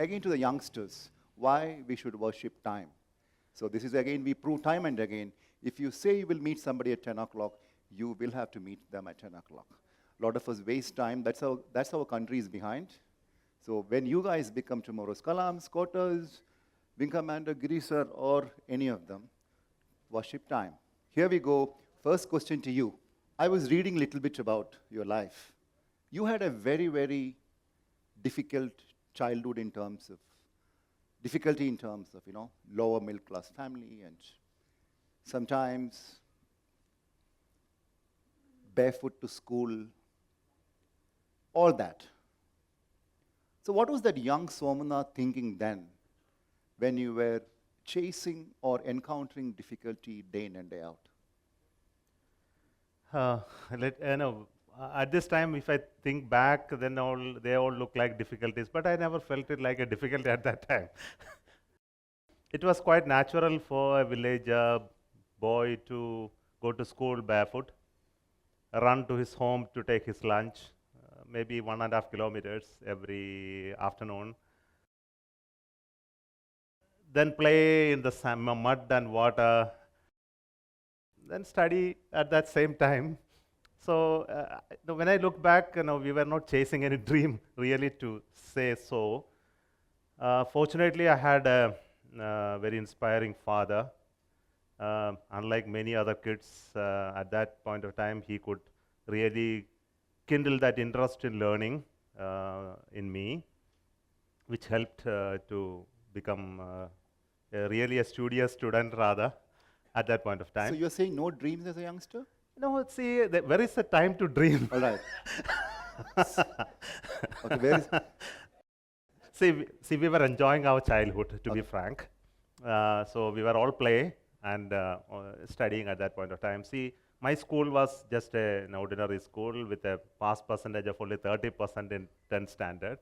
again to the youngsters, why we should worship time. So this is again, we prove time and again, if you say you will meet somebody at 10 o'clock, you will have to meet them at 10 o'clock. A lot of us waste time. That's how our country is behind. So when you guys become tomorrow's Kalams, Kotas, Wing Commander, Giri sir, or any of them, worship time. Here we go. First question to you. I was reading a little bit about your life. You had a very, very difficult childhood in terms of, difficulty in terms of, lower middle class family, and sometimes barefoot to school, all that. So what was that young Somanath thinking then when you were chasing or encountering difficulty day in and day out? At this time, if I think back, then they all look like difficulties, but I never felt it like a difficulty at that time. It was quite natural for a village boy to go to school barefoot, run to his home to take his lunch, maybe 1.5 kilometers every afternoon, then play in the mud and water, then study at that same time. So when I look back, we were not chasing any dream really to say so. Fortunately, I had a very inspiring father. Unlike many other kids at that point of time, he could really kindle that interest in learning in me, which helped to become really a studious student rather at that point of time. So you're saying no dreams as a youngster? No, see, where is the time to dream? All right. Okay, where is? See, we were enjoying our childhood, to be frank. So we were all play and studying at that point of time. See, my school was just an ordinary school with a pass percentage of only 30% in 10th standard.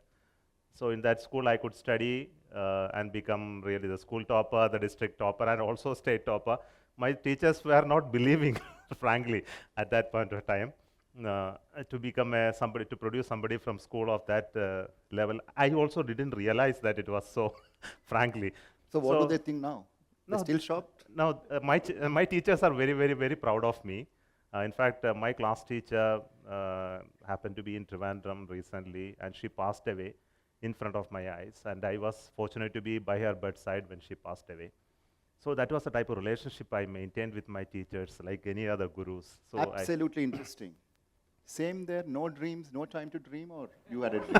So in that school, I could study and become really the school topper, the district topper, and also state topper. My teachers were not believing, frankly, at that point of time, to become somebody, to produce somebody from school of that level. I also didn't realize that it was so, frankly. So what do they think now? They're still shocked? No, my teachers are very, very, very proud of me. In fact, my class teacher happened to be in Trivandrum recently, and she passed away in front of my eyes. And I was fortunate to be by her bedside when she passed away. So that was the type of relationship I maintained with my teachers, like any other gurus. So absolutely interesting. Same there, no dreams, no time to dream, or you had a dream?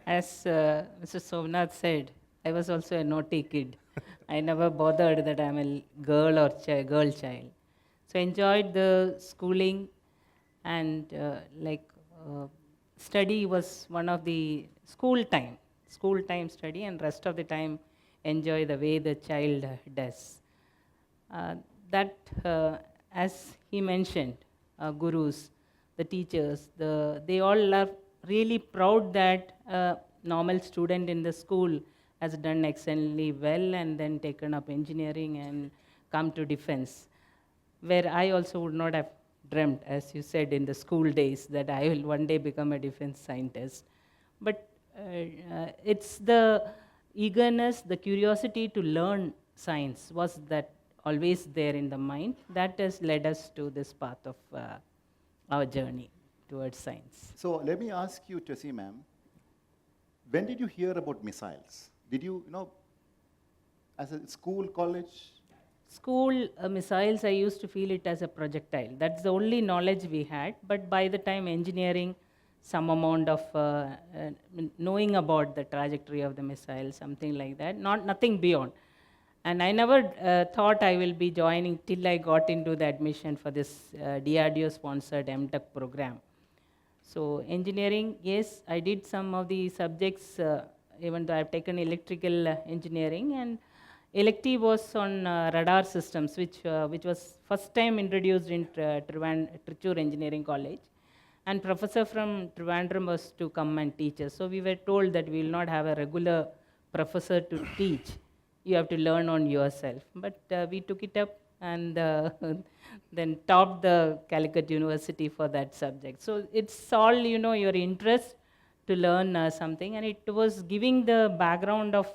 As Mr. Somnath said, I was also a naughty kid. I never bothered that I'm a girl or girl child. So I enjoyed the schooling, and study was one of the school time study, and rest of the time enjoy the way the child does. As he mentioned, gurus, the teachers, they all are really proud that a normal student in the school has done excellently well and then taken up engineering and come to defense, where I also would not have dreamt, as you said in the school days, that I will one day become a defense scientist. But it's the eagerness, the curiosity to learn science was that always there in the mind that has led us to this path of our journey towards science. So let me ask you, Tessie ma'am, when did you hear about missiles? Did you, as a school, college? School missiles, I used to feel it as a projectile. That's the only knowledge we had. But by the time engineering, some amount of knowing about the trajectory of the missile, something like that, nothing beyond. And I never thought I will be joining till I got into the admission for this DRDO-sponsored MTech program. So engineering, yes, I did some of the subjects, even though I've taken electrical engineering, and elective was on radar systems, which was first time introduced in Trichure Engineering College. And professor from Trivandrum was to come and teach us. So we were told that we will not have a regular professor to teach. You have to learn on yourself. But we took it up and then topped the Calicut University for that subject. So it's all, your interest to learn something, and it was giving the background of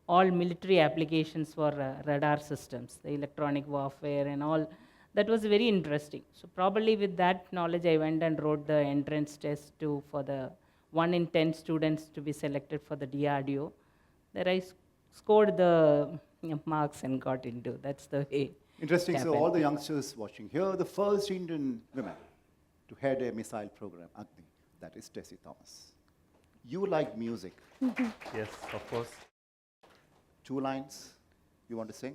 all military applications for radar systems, the electronic warfare and all. That was very interesting. So probably with that knowledge, I went and wrote the entrance test for the 1 in 10 students to be selected for the DRDO. There I scored the marks and got into. That's the way. Interesting. it So happened. all the youngsters watching here, the first Indian woman to head a missile program, Agni, that is Tessie Thomas. You like music. Yes, of course. 2 lines you want to sing?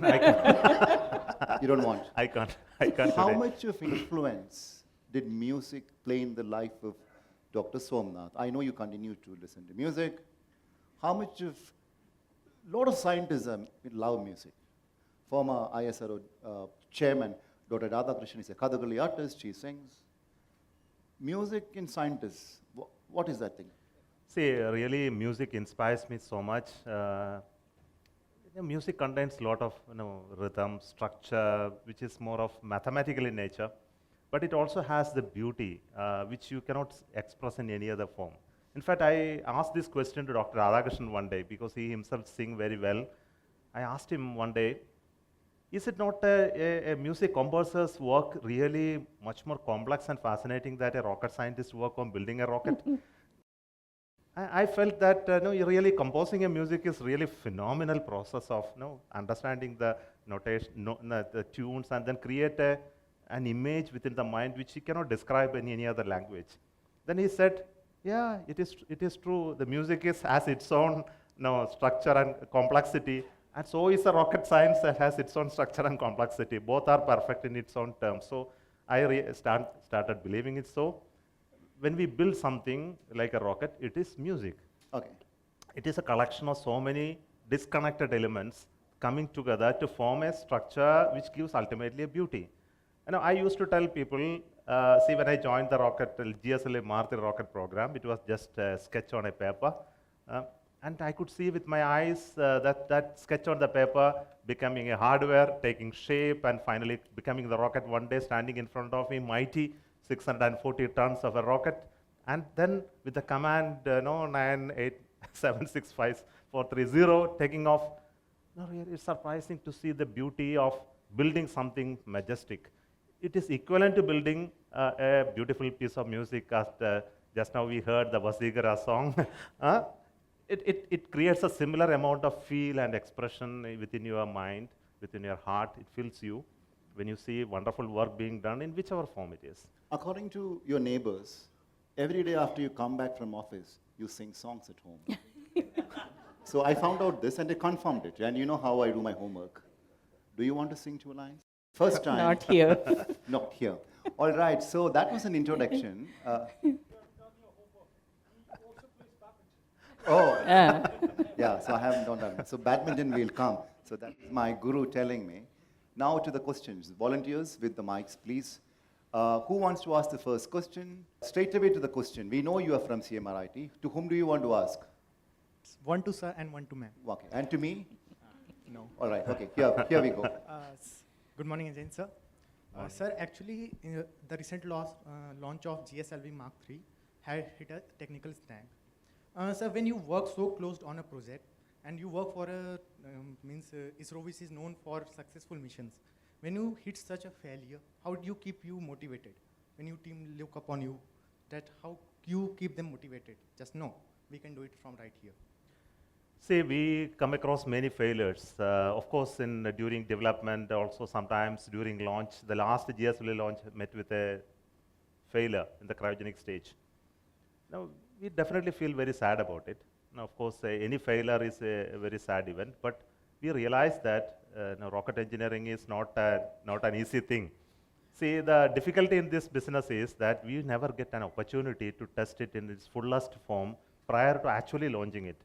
I can't. You don't want. I can't. I can't How today. much of influence did music play in the life of Dr. Somnath? I know you continue to listen to music. How much of, lot of scientists love music. Former ISRO chairman, Dr. Radhakrishnan is a Kathakali artist, she sings. Music in scientists, what is that thing? See, really, music inspires me so much. Music contains a lot of rhythm, structure, which is more of mathematical in nature, but it also has the beauty which you cannot express in any other form. In fact, I asked this question to Dr. Radhakrishnan one day because he himself sings very well. I asked him one day, is it not a music composer's work really much more complex and fascinating than a rocket scientist's work on building a rocket? I felt that really composing a music is really phenomenal process of understanding the notation, the tunes, and then create an image within the mind which you cannot describe in any other language. Then he said, yeah, it is true. The music has its own structure and complexity, and so is the rocket science that has its own structure and complexity. Both are perfect in its own terms. So I started believing it so. When we build something like a rocket, it is music. Okay. It is a collection of so many disconnected elements coming together to form a structure which gives ultimately a beauty. I used to tell people, see, when I joined the GSLV Maruti rocket program, it was just a sketch on a paper. And I could see with my eyes that sketch on the paper becoming a hardware, taking shape, and finally becoming the rocket one day standing in front of me, mighty 640 tons of a rocket. And then with the command 98765-430 taking off, really it's surprising to see the beauty of building something majestic. It is equivalent to building a beautiful piece of music, as just now we heard the Vasigara song. It creates a similar amount of feel and expression within your mind, within your heart. It fills you when you see wonderful work being done in whichever form it is. According to your neighbors, every day after you come back from office, you sing songs at home. So I found out this and they confirmed it. And you know how I do my homework. Do you want to sing 2 lines? First time. Not here. Not here. All right, so that was an introduction. Yeah, so I haven't done that. So badminton will come. So that's my guru telling me. Now to the questions. Volunteers with the mics, please. Who wants to ask the first question? Straight away to the question. We know you are from CMRIT. To whom do you want to ask? 1 to sir and 1 to ma'am. Okay. And to me? No. All right, okay. Here we go. Good morning again, sir. Sir, actually, the recent launch of GSLV Mark III had hit a technical snag. Sir, when you work so close on a project and you work for a, ISRO, which is known for successful missions, when you hit such a failure, how do you keep you motivated? When your team look upon you, that how you keep them motivated? Just no, we can do it from right here. See, we come across many failures. Of course, during development, also sometimes during launch, the last GSLV launch met with a failure in the cryogenic stage. Now, we definitely feel very sad about it. Now, of course, any failure is a very sad event, but we realize that rocket engineering is not an easy thing. See, the difficulty in this business is that we never get an opportunity to test it in its fullest form prior to actually launching it.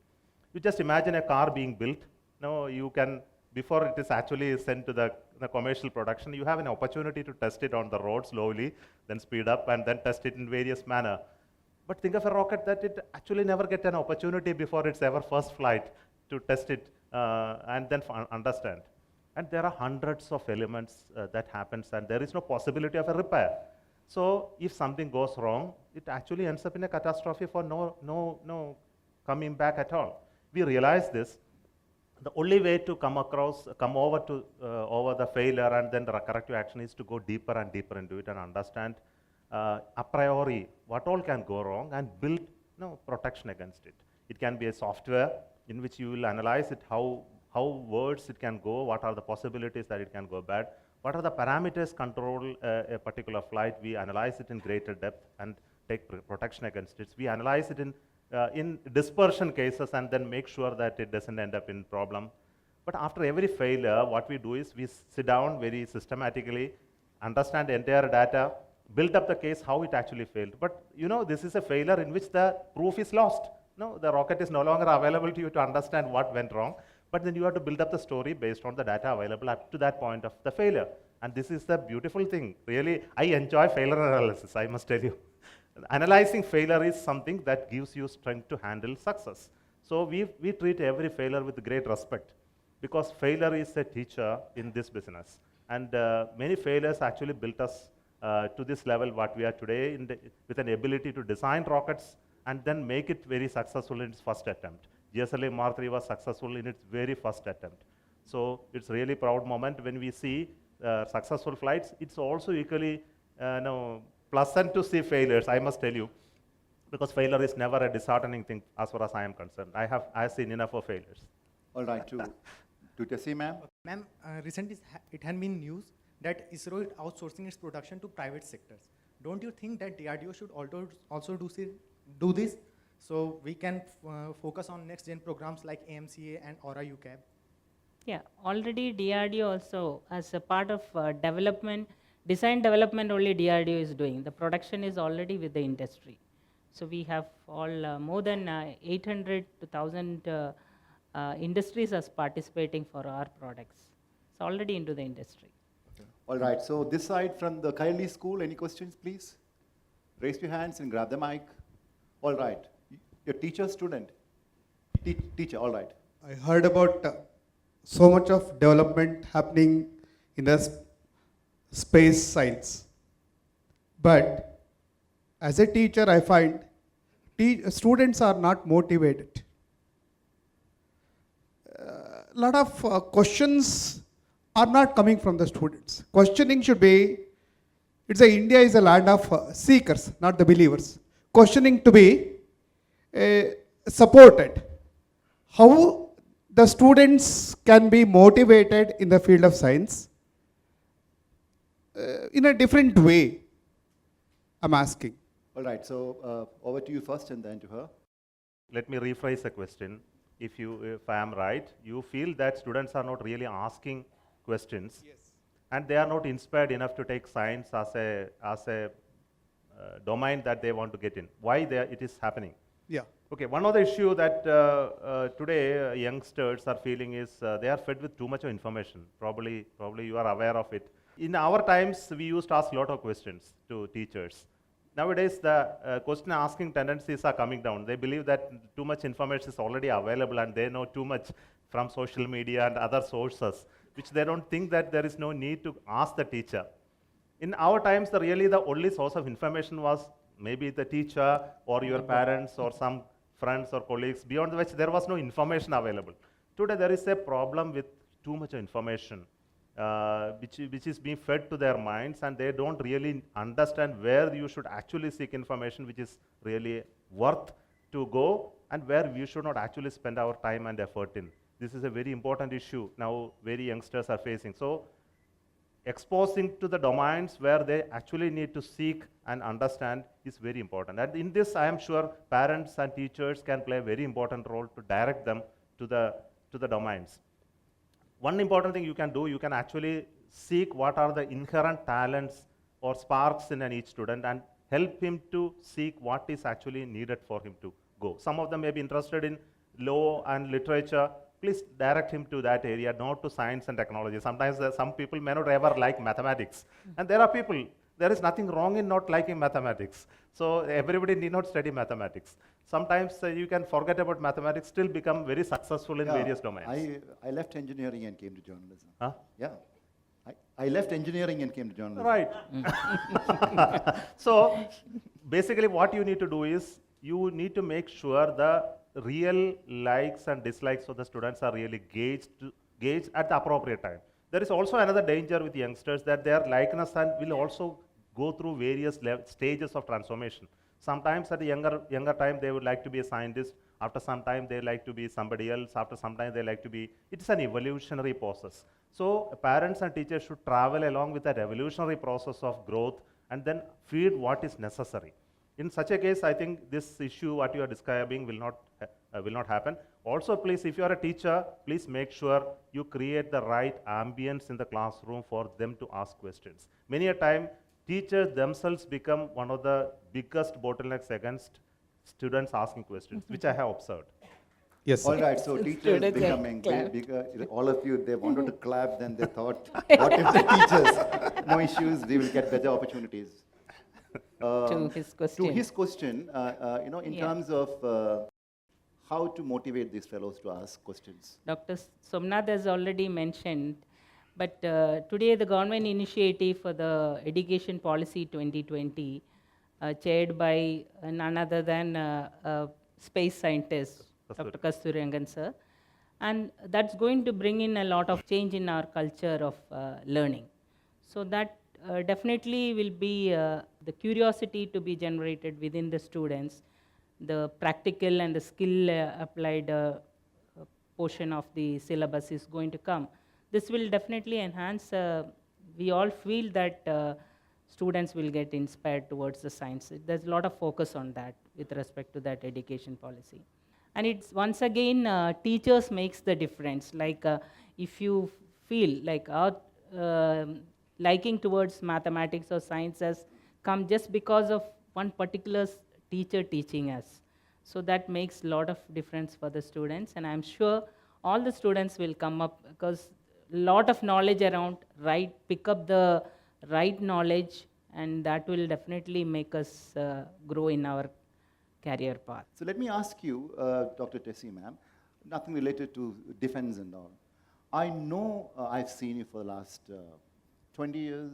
You just imagine a car being built. No, you can, before it is actually sent to the commercial production, you have an opportunity to test it on the road slowly, then speed up, and then test it in various manner. But think of a rocket that it actually never get an opportunity before its ever first flight to test it and then understand. And there are hundreds of elements that happens, and there is no possibility of a repair. So if something goes wrong, it actually ends up in a catastrophe for no coming back at all. We realize this. The only way to come over the failure and then the corrective action is to go deeper and deeper into it and understand a priori what all can go wrong and build protection against it. It can be a software in which you will analyze it, how words it can go, what are the possibilities that it can go bad, what are the parameters control a particular flight. We analyze it in greater depth and take protection against it. We analyze it in dispersion cases and then make sure that it doesn't end up in problem. But after every failure, what we do is we sit down very systematically, understand the entire data, build up the case how it actually failed. But this is a failure in which the proof is lost. No, the rocket is no longer available to you to understand what went wrong, but then you have to build up the story based on the data available up to that point of the failure. And this is the beautiful thing. Really, I enjoy failure analysis, I must tell you. Analyzing failure is something that gives you strength to handle success. So we treat every failure with great respect because failure is a teacher in this business. And many failures actually built us to this level what we are today with an ability to design rockets and then make it very successful in its first attempt. GSLV Mark III was successful in its very first attempt. So it's really proud moment when we see successful flights. It's also equally pleasant to see failures, I must tell you, because failure is never a disheartening thing as far as I am concerned. I have seen enough of failures. All right, to Tessie, ma'am. Ma'am, recently it had been news that ISRO is outsourcing its production to private sectors. Don't you think that DRDO should also do this so we can focus on next gen programs like AMCA and Aura UCAV? Yeah, already DRDO also, as a part of design development only DRDO is doing. The production is already with the industry. So we have all more than 800 to 1,000 industries as participating for our products. It's already into the industry. All right, so this side from the Kylie School, any questions, please? Raise your hands and grab the mic. All right, your teacher, student? Teacher, all right. I heard about so much of development happening in the space science. But as a teacher, I find students are not motivated. A lot of questions are not coming from the students. Questioning should be, India is a land of seekers, not the believers. Questioning to be supported. How the students can be motivated in the field of science in a different way, I'm asking. All right, so over to you first and then to her. Let me rephrase the question. If I am right, you feel that students are not really asking questions, Yes. and they are not inspired enough to take science as a domain that they want to get in. Why it is happening? Yeah. Okay, one other issue that today youngsters are feeling is they are fed with too much of information. Probably you are aware of it. In our times, we used to ask a lot of questions to teachers. Nowadays, the question asking tendencies are coming down. They believe that too much information is already available and they know too much from social media and other sources, which they don't think that there is no need to ask the teacher. In our times, the only source of information was maybe the teacher or your parents or some friends or colleagues, beyond which there was no information available. Today, there is a problem with too much information, which is being fed to their minds, and they don't really understand where you should actually seek information which is really worth to go and where we should not actually spend our time and effort in. This is a very important issue now very youngsters are facing. So exposing to the domains where they actually need to seek and understand is very important. And in this, I am sure parents and teachers can play a very important role to direct them to the domains. One important thing you can do, you can actually seek what are the inherent talents or sparks in each student and help him to seek what is actually needed for him to go. Some of them may be interested in law and literature. Please direct him to that area, not to science and technology. Sometimes some people may not ever like mathematics. And there are people, there is nothing wrong in not liking mathematics. So everybody need not study mathematics. Sometimes you can forget about mathematics, still become very successful in various domains. I left engineering and came to journalism. Huh? Yeah. I left engineering and came to journalism. Right. So basically what you need to do is you need to make sure the real likes and dislikes of the students are really gauged at the appropriate time. There is also another danger with youngsters that their likeness and will also go through various stages of transformation. Sometimes at a younger time they would like to be a scientist. After some time they like to be somebody else. After some time they like to be. It's an evolutionary process. So parents and teachers should travel along with that evolutionary process of growth and then feed what is necessary. In such a case, I think this issue what you are describing will not happen. Also, please, if you are a teacher, please make sure you create the right ambience in the classroom for them to ask questions. Many a time, teachers themselves become one of the biggest bottlenecks against students asking questions, which I have observed. Yes, All sir. right, so teachers Students have becoming clapped. bigger. All of you, they wanted to clap, then they thought, what if the teachers? No issues, we will get better opportunities. To his question. To his question, in Yeah. terms of how to motivate these fellows to ask questions. Dr. Somnath has already mentioned, but today the government initiative for the Education Policy 2020, chaired by none other than space scientist, Dr. Kasturirangan sir, and that's going to bring in a lot of change in our culture of learning. So that definitely will be the curiosity to be generated within the students, the practical and the skill applied portion of the syllabus is going to come. This will definitely enhance, we all feel that students will get inspired towards the science. There's a lot of focus on that with respect to that education policy. And it's once again, teachers makes the difference. Like if you feel like our liking towards mathematics or science has come just because of one particular teacher teaching us. So that makes a lot of difference for the students, and I'm sure all the students will come up because a lot of knowledge around, right, pick up the right knowledge, and that will definitely make us grow in our career path. So let me ask you, Dr. Tessie, ma'am, nothing related to defense and all. I know I've seen you for the last 20 years.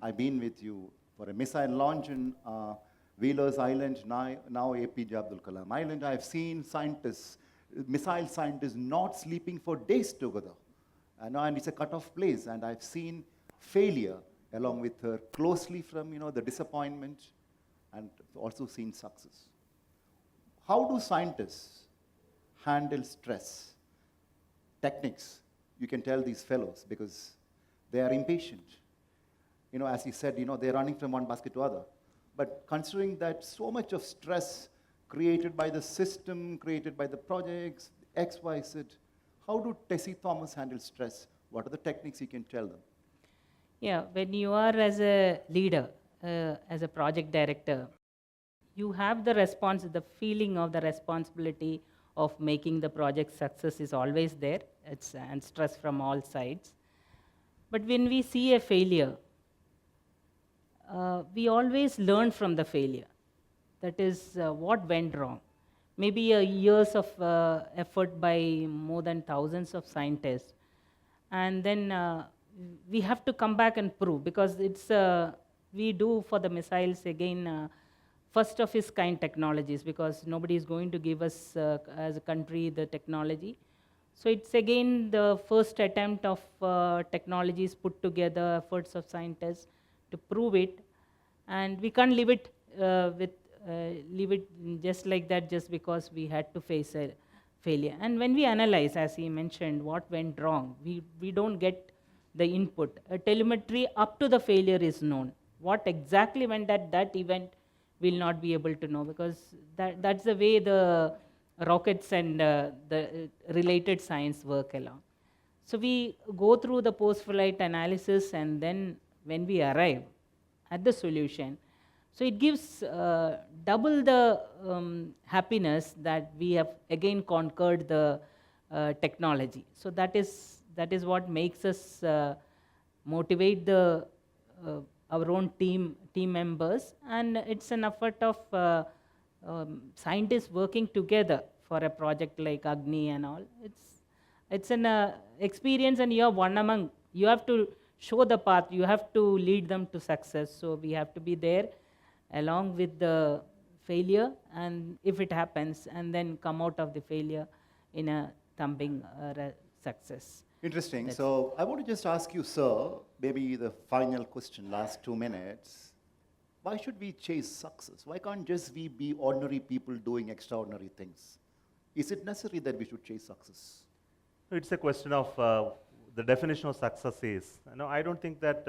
I've been with you for a missile launch in Wheeler's Island, now APJ Abdul Kalam Island. I've seen scientists, missile scientists not sleeping for days together. And it's a cut-off place. And I've seen failure along with her closely from the disappointment, and also seen success. How do scientists handle stress? Techniques, you can tell these fellows because they are impatient. As he said, they're running from one basket to other. But considering that so much of stress created by the system, created by the projects, X, Y, Z, how do Tessie Thomas handle stress? What are the techniques you can tell them? Yeah, when you are as a leader, as a project director, you have the feeling of the responsibility of making the project success is always there. And stress from all sides. But when we see a failure, we always learn from the failure. That is what went wrong. Maybe years of effort by more than thousands of scientists. And then we have to come back and prove, because we do for the missiles again, first of its kind technologies, because nobody is going to give us as a country the technology. So it's again the first attempt of technologies put together, efforts of scientists to prove it, and we can't leave it just like that just because we had to face a failure. And when we analyze, as he mentioned, what went wrong, we don't get the input. A telemetry up to the failure is known. What exactly went at that event, we'll not be able to know, because that's the way the rockets and the related science work along. So we go through the post-flight analysis, and then when we arrive at the solution, so it gives double the happiness that we have again conquered the technology. So that is what makes us motivate our own team members, and it's an effort of scientists working together for a project like Agni and all. It's an experience, and you are one among. You have to show the path. You have to lead them to success. So we have to be there along with the failure, and if it happens, and then come out of the failure in a thumping success. Interesting. So I want to just ask you, sir, maybe the final question, last 2 minutes. Why should we chase success? Why can't just we be ordinary people doing extraordinary things? Is it necessary that we should chase success? It's a question of the definition of success is. I don't think that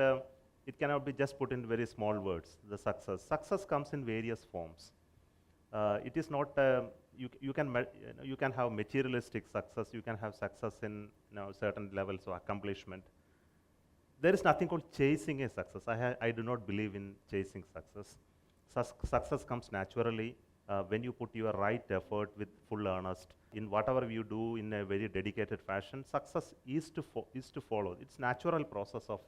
it cannot be just put in very small words, the success. Success comes in various forms. It is not, you can have materialistic success, you can have success in certain levels of accomplishment. There is nothing called chasing a success. I do not believe in chasing success. Success comes naturally when you put your right effort with full earnest in whatever you do in a very dedicated fashion. Success is to follow. It's natural process of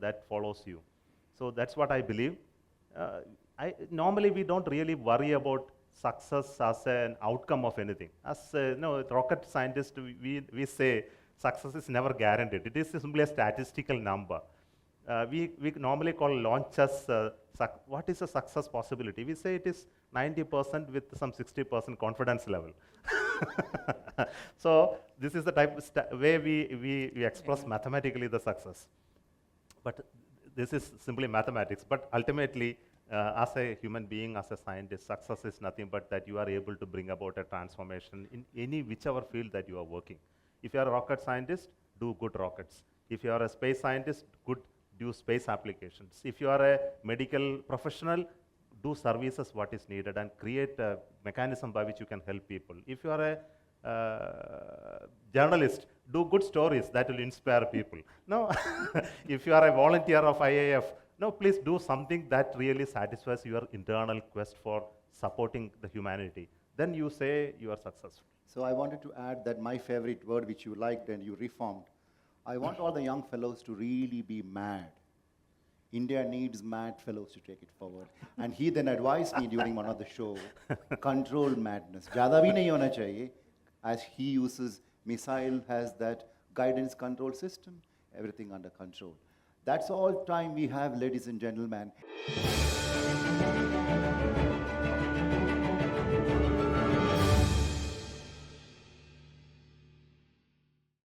that follows you. So that's what I believe. Normally we don't really worry about success as an outcome of anything. As rocket scientists, we say success is never guaranteed. It is simply a statistical number. We normally call launches, what is a success possibility? We say it is 90% with some 60% confidence level. So this is the type of way we express mathematically the success. But this is simply mathematics. But ultimately, as a human being, as a scientist, success is nothing but that you are able to bring about a transformation in whichever field that you are working. If you are a rocket scientist, do good rockets. If you are a space scientist, do space applications. If you are a medical professional, do services what is needed and create a mechanism by which you can help people. If you are a journalist, do good stories that will inspire people. No, if you are a volunteer of IAF, please do something that really satisfies your internal quest for supporting the humanity. Then you say you are successful. So I wanted to add that my favorite word, which you liked and you reformed, I want all the young fellows to really be mad. India needs mad fellows to take it forward. And he then advised me during one of the show, control madness. Jada bhi nahi hona chahiye. As he uses, missile has that guidance control system, everything under control. That's all time we have, ladies and gentlemen.